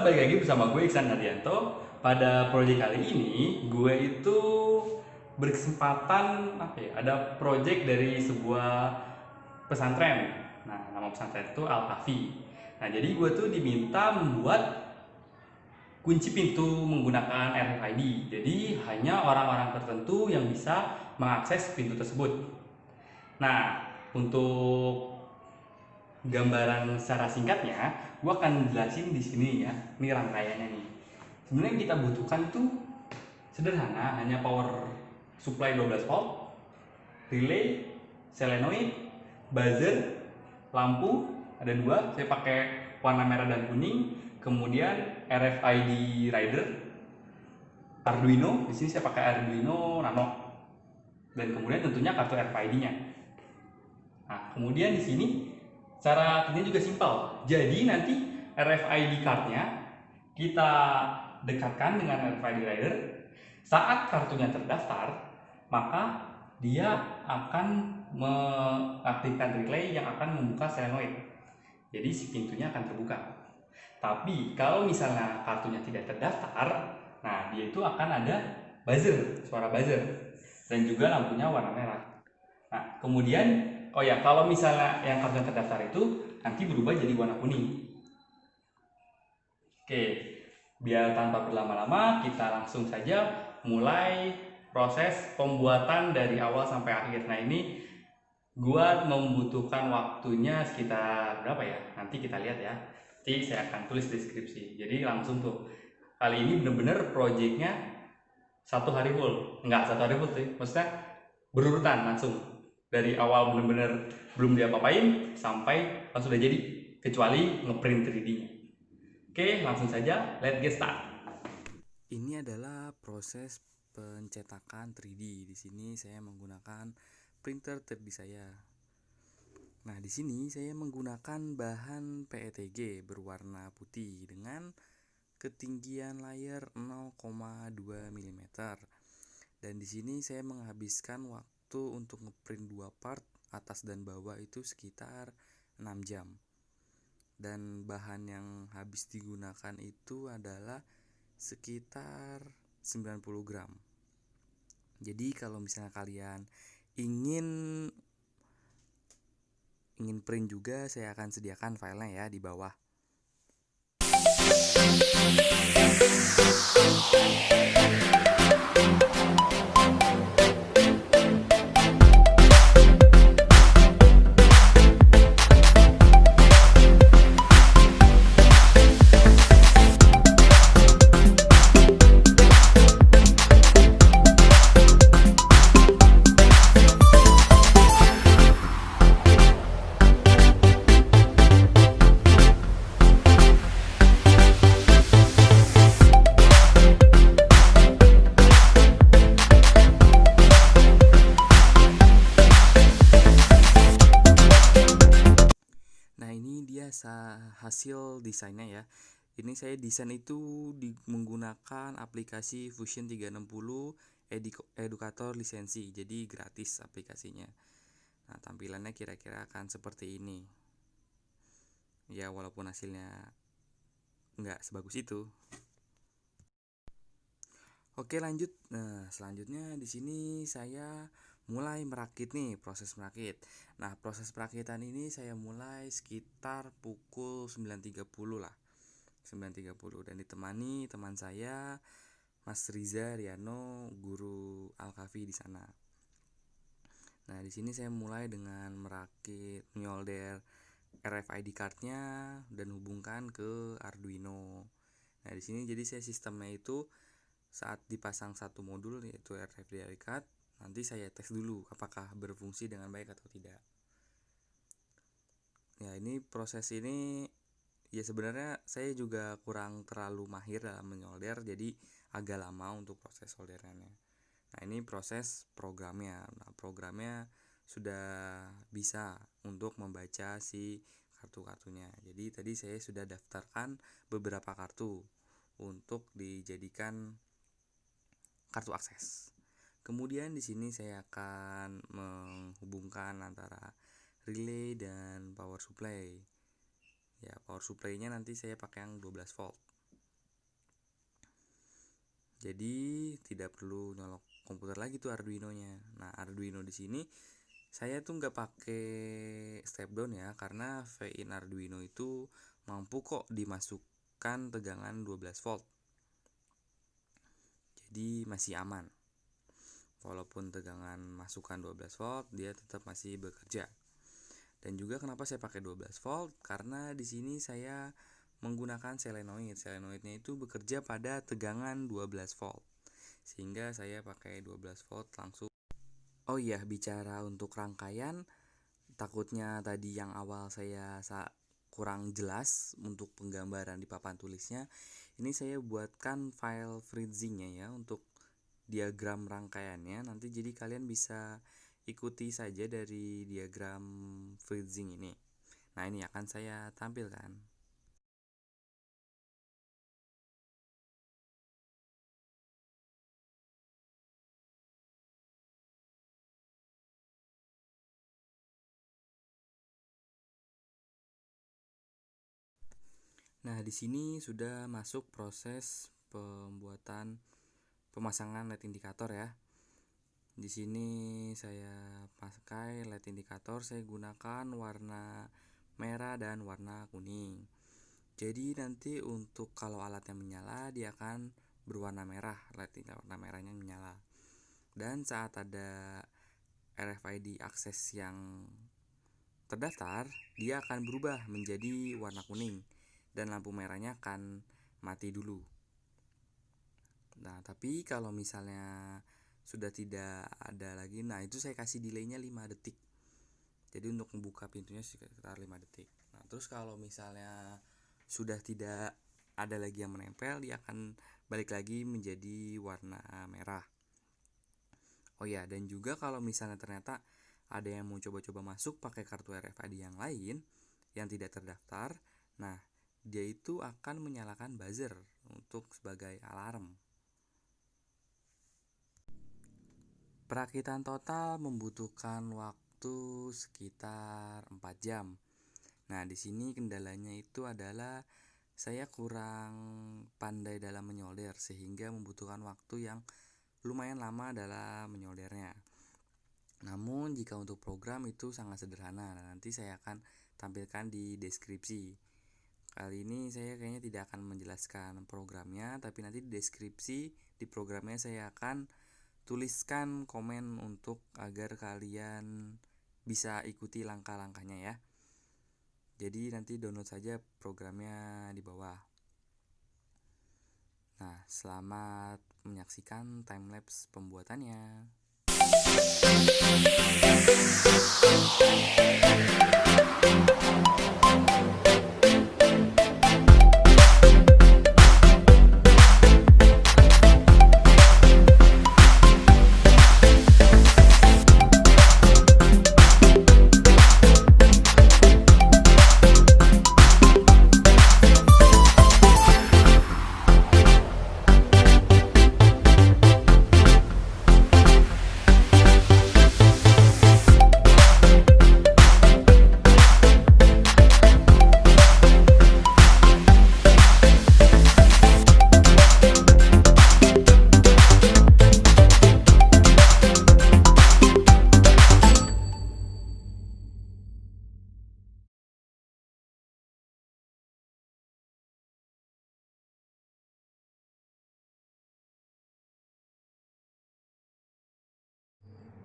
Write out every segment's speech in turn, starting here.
balik lagi bersama gue Iksan Hardianto. Pada proyek kali ini, gue itu berkesempatan ada proyek dari sebuah pesantren. Nah, nama pesantren itu Al-Kafi. Nah, jadi gue tuh diminta membuat kunci pintu menggunakan RFID. Jadi hanya orang-orang tertentu yang bisa mengakses pintu tersebut. Nah, untuk gambaran secara singkatnya, gue akan jelasin di sini ya. Ini rangkaiannya nih. Sebenarnya yang kita butuhkan itu sederhana, hanya power supply 12 volt, relay, solenoid, buzzer, lampu, ada dua. Saya pakai warna merah dan kuning. Kemudian RFID reader, Arduino. Di sini saya pakai Arduino Nano. Dan kemudian tentunya kartu RFID-nya. Nah, kemudian di sini cara kerjanya juga simpel. Jadi nanti RFID card-nya kita dekatkan dengan RFID reader. Saat kartunya terdaftar, maka dia akan mengaktifkan relay yang akan membuka solenoid. Jadi si pintunya akan terbuka. Tapi kalau misalnya kartunya tidak terdaftar, nah dia itu akan ada buzzer, suara buzzer, dan juga lampunya warna merah. Nah, kemudian kalau misalnya yang kartunya terdaftar itu nanti berubah jadi warna kuning. Oke, biar tanpa berlama-lama kita langsung saja mulai proses pembuatan dari awal sampai akhir. Nah, ini gua membutuhkan waktunya sekitar berapa ya? Nanti kita lihat ya. Nanti saya akan tulis deskripsi. Jadi langsung tuh. Kali ini bener-bener proyeknya satu hari full. Enggak satu hari full sih. Maksudnya berurutan langsung. Dari awal bener-bener belum diapa-apain sampai langsung udah jadi. Kecuali ngeprint 3D-nya. Oke, langsung saja. Let's get start. Ini adalah proses pencetakan 3D. Di sini saya menggunakan printer 3D saya. Nah, di sini saya menggunakan bahan PETG berwarna putih dengan ketinggian layar 0,2 mm. Dan di sini saya menghabiskan waktu untuk ngeprint 2 part atas dan bawah itu sekitar 6 jam. Dan bahan yang habis digunakan itu adalah sekitar 90 gram. Jadi kalau misalnya kalian ingin print juga, saya akan sediakan filenya ya di bawah. Nah, ini dia hasil desainnya ya. Ini saya desain itu menggunakan aplikasi Fusion 360 Educator lisensi, jadi gratis aplikasinya. Nah, tampilannya kira-kira akan seperti ini. Ya, walaupun hasilnya nggak sebagus itu. Oke, lanjut. Nah, selanjutnya di sini saya mulai merakit nih, proses merakit. Nah, proses perakitan ini saya mulai sekitar pukul 9.30 lah. 9.30 dan ditemani teman saya Mas Riza Riano, guru Al-Kafi di sana. Nah, di sini saya mulai dengan merakit, menyolder RFID card-nya dan hubungkan ke Arduino. Nah, di sini jadi saya sistemnya itu saat dipasang satu modul yaitu RFID card, nanti saya tes dulu apakah berfungsi dengan baik atau tidak. Ya, ini proses ini ya sebenarnya saya juga kurang terlalu mahir dalam menyolder, jadi agak lama untuk proses solderannya. Nah, ini proses programnya. Nah, programnya sudah bisa untuk membaca si kartu-kartunya. Jadi tadi saya sudah daftarkan beberapa kartu untuk dijadikan kartu akses. Kemudian di sini saya akan menghubungkan antara relay dan power supply. Ya, power supply-nya nanti saya pakai yang 12 volt. Jadi tidak perlu nyolok komputer lagi tuh Arduino-nya. Nah, Arduino di sini saya tuh nggak pakai step down ya, karena V-in Arduino itu mampu kok dimasukkan tegangan 12 volt. Jadi masih aman. Walaupun tegangan masukan 12 volt, dia tetap masih bekerja. Dan juga kenapa saya pakai 12 volt? Karena di sini saya menggunakan solenoid. Solenoidnya itu bekerja pada tegangan 12 volt. Sehingga saya pakai 12 volt langsung. Oh iya, bicara untuk rangkaian, takutnya tadi yang awal saya kurang jelas untuk penggambaran di papan tulisnya. Ini saya buatkan file freezingnya ya untuk diagram rangkaiannya. Nanti jadi kalian bisa ikuti saja dari diagram freezing ini. Nah, ini akan saya tampilkan. Nah, di sini sudah masuk proses pemasangan LED indikator ya. Di sini saya pakai LED indikator, saya gunakan warna merah dan warna kuning. Jadi nanti untuk kalau alatnya menyala, dia akan berwarna merah, LED warna merahnya menyala. Dan saat ada RFID akses yang terdaftar, dia akan berubah menjadi warna kuning dan lampu merahnya akan mati dulu. Nah, tapi kalau misalnya sudah tidak ada lagi, nah itu saya kasih delaynya 5 detik. Jadi untuk membuka pintunya sekitar 5 detik. Nah, terus kalau misalnya sudah tidak ada lagi yang menempel, dia akan balik lagi menjadi warna merah. Oh ya, dan juga kalau misalnya ternyata ada yang mau coba-coba masuk pakai kartu RFID yang lain yang tidak terdaftar, nah dia itu akan menyalakan buzzer untuk sebagai alarm. Perakitan total membutuhkan waktu sekitar 4 jam. Nah, di sini kendalanya itu adalah saya kurang pandai dalam menyolder sehingga membutuhkan waktu yang lumayan lama dalam menyoldernya. Namun jika untuk program itu sangat sederhana, nanti saya akan tampilkan di deskripsi. Kali ini saya kayaknya tidak akan menjelaskan programnya, tapi nanti di deskripsi di programnya saya akan tuliskan komen untuk agar kalian bisa ikuti langkah-langkahnya ya. Jadi nanti download saja programnya di bawah. Nah, selamat menyaksikan timelapse pembuatannya.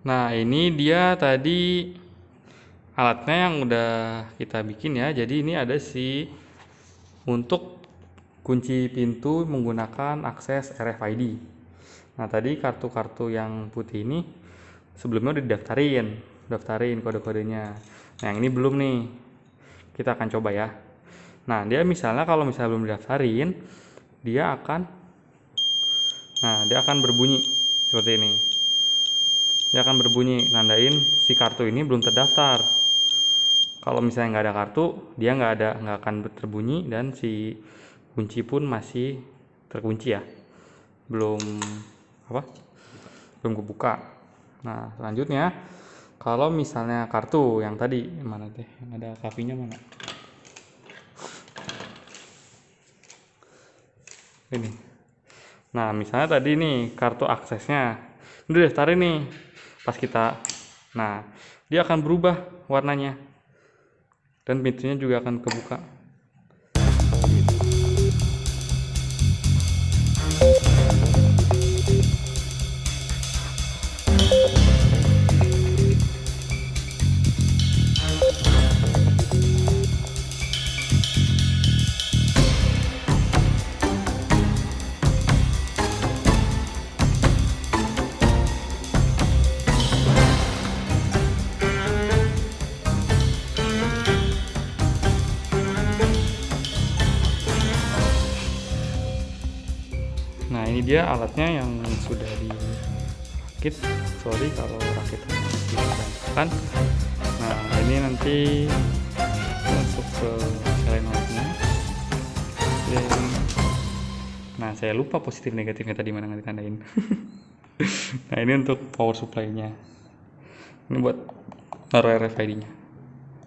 Nah, ini dia tadi alatnya yang udah kita bikin ya. Jadi ini ada untuk kunci pintu menggunakan akses RFID. Nah, tadi kartu-kartu yang putih ini sebelumnya udah daftarin kode-kodenya. Nah, yang ini belum nih. Kita akan coba ya. Nah, dia misalnya kalau misalnya belum didaftarin, dia akan berbunyi seperti ini. Dia akan berbunyi nandain si kartu ini belum terdaftar. Kalau misalnya nggak ada kartu, dia nggak akan terbunyi dan si kunci pun masih terkunci ya, belum kebuka. Nah, selanjutnya kalau misalnya kartu yang tadi mana teh, yang ada kafinya mana? Ini Nah, misalnya tadi nih kartu aksesnya udah daftarin nih. Pas kita, nah dia akan berubah warnanya dan pintunya juga akan kebuka. Nah, ini dia alatnya yang sudah dirakit. Sorry kalau rakitan berantakan. Nah, ini nanti masuk ke solenoidnya. Nah, saya lupa positif negatifnya tadi mana ditandain. Nah, ini untuk power supply-nya. Ini buat taruh RFID-nya.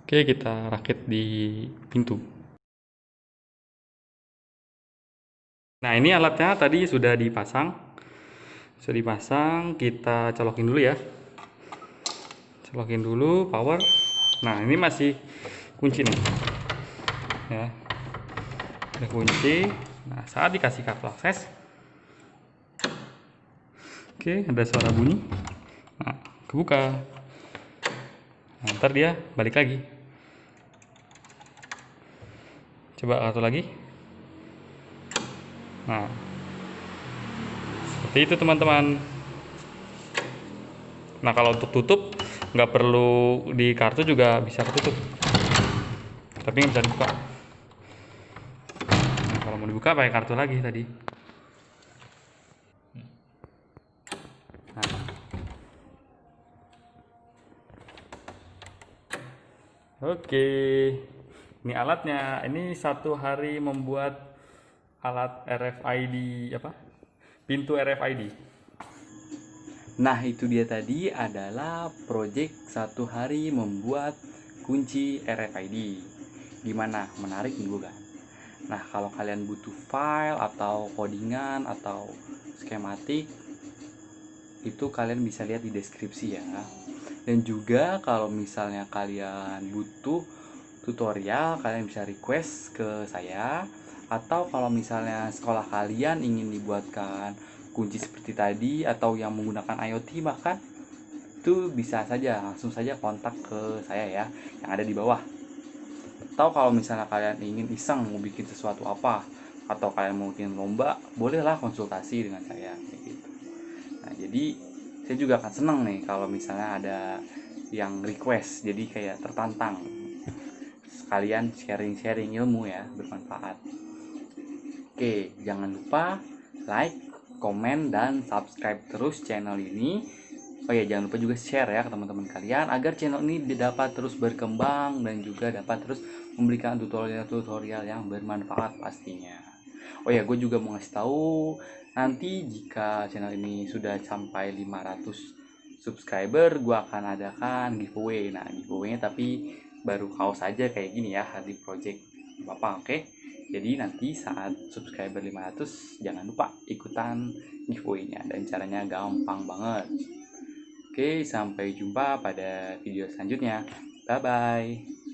Oke, kita rakit di pintu. Nah, ini alatnya tadi sudah dipasang. Sudah dipasang, kita colokin dulu ya. Colokin dulu power. Nah, ini masih kunci nih. Ya. Ada kunci. Nah, saat dikasih kartu akses. Oke, ada suara bunyi. Nah, kebuka. Nah, ntar dia balik lagi. Coba kartu lagi. Nah, seperti itu teman-teman. Nah, kalau untuk tutup nggak perlu di kartu juga bisa ketutup, tapi nggak bisa dibuka. Nah, kalau mau dibuka pakai kartu lagi tadi. Nah. Oke, ini alatnya. Ini 1 hari membuat alat RFID apa? Pintu RFID. Nah, itu dia tadi adalah project 1 hari membuat kunci RFID. Gimana? Menarik nih bukan? Nah, kalau kalian butuh file atau codingan atau skematik, itu kalian bisa lihat di deskripsi ya. Dan juga kalau misalnya kalian butuh tutorial, kalian bisa request ke saya. Atau kalau misalnya sekolah kalian ingin dibuatkan kunci seperti tadi atau yang menggunakan IoT bahkan, itu bisa saja langsung saja kontak ke saya ya yang ada di bawah. Atau kalau misalnya kalian ingin iseng mau bikin sesuatu apa atau kalian mau bikin lomba, bolehlah konsultasi dengan saya kayak gitu. Nah, jadi saya juga akan senang nih kalau misalnya ada yang request, jadi kayak tertantang sekalian sharing-sharing ilmu ya, bermanfaat. Oke, jangan lupa like, komen, dan subscribe terus channel ini. Oh ya, jangan lupa juga share ya ke teman-teman kalian agar channel ini dapat terus berkembang dan juga dapat terus memberikan tutorial-tutorial yang bermanfaat pastinya. Oh ya, gue juga mau ngasih tahu nanti jika channel ini sudah sampai 500 subscriber, gue akan adakan giveaway. Nah, giveaway-nya tapi baru kaos aja kayak gini ya, Hardy Project Bapak, oke? Jadi nanti saat subscriber 500 jangan lupa ikutan giveaway-nya dan caranya gampang banget. Oke, sampai jumpa pada video selanjutnya. Bye bye.